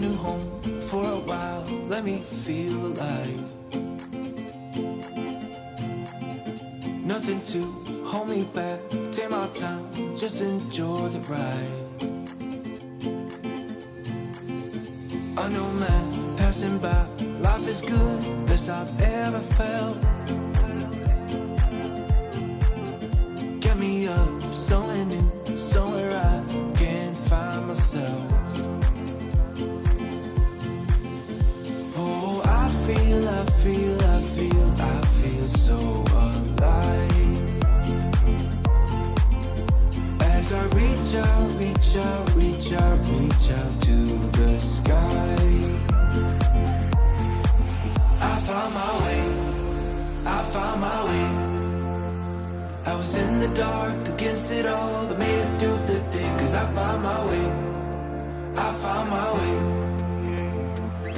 new home for a while, let me feel alive. Nothing to hold me back, take my time, just enjoy the ride. I know man, passing by, life is good, best I've ever felt. Get me up, somewhere new, somewhere I can find myself. Oh, I feel so alive. As I reach out to the sky. I found my way. I was in the dark against it all, but made it through the day. Cause I found my way.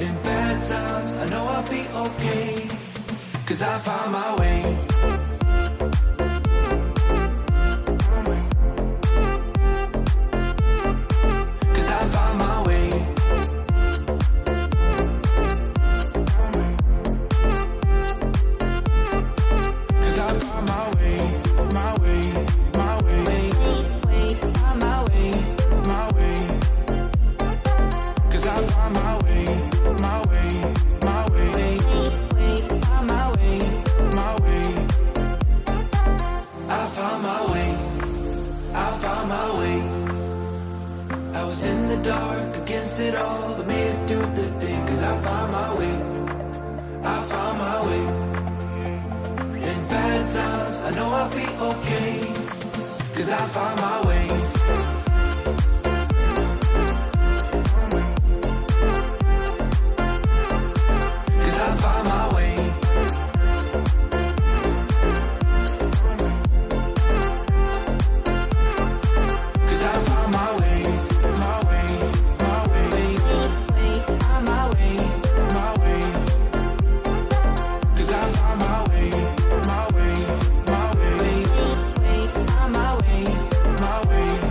In bad times, I know I'll be okay. Cause I found my way. Cause I found my way. Cause I found my way. My way. My way. My way. My way. Cause I found my way. My way. My way. My way. My way. I found my way. I found my way. I was in the dark against it all, but made it through the day. Cause I found my way. I found my way. In bad times, I know I'll be okay. Cause I found my way. Cause I found my way. Cause I found my way. My way. My way. My way. My way. Cause I found my way. My way. My way. My way. My way.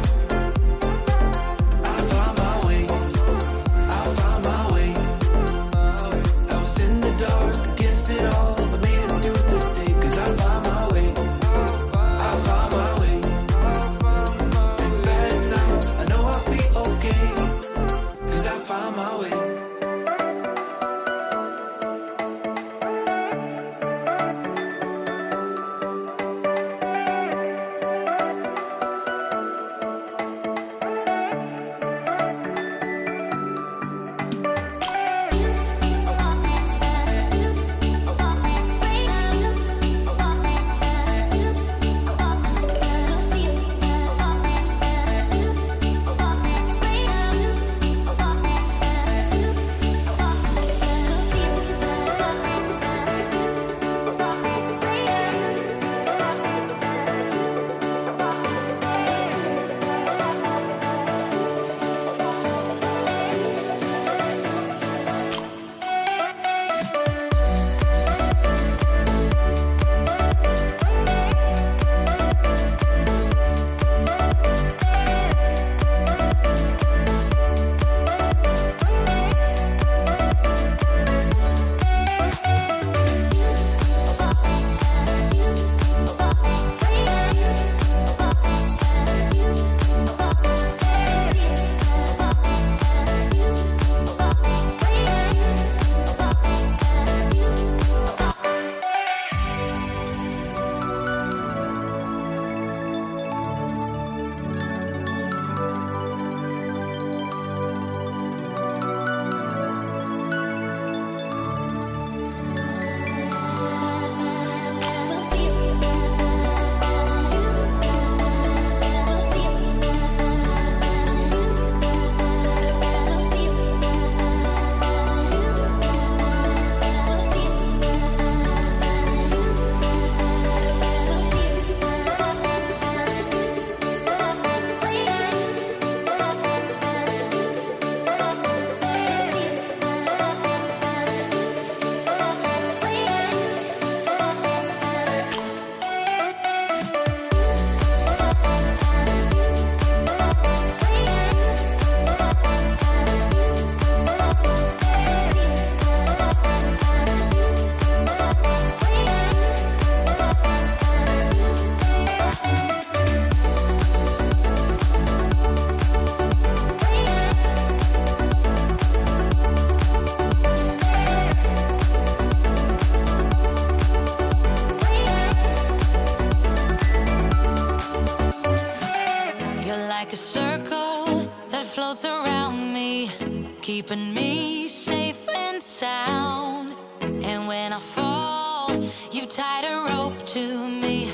keeping me safe and sound. And when I fall, you tied a rope to me.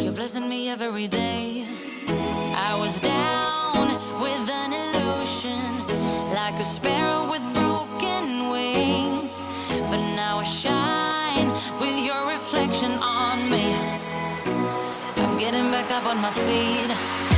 You're blessing me every day. I was down with an illusion, like a sparrow with broken wings. But now I shine with your reflection on me. I'm getting back up on my feet.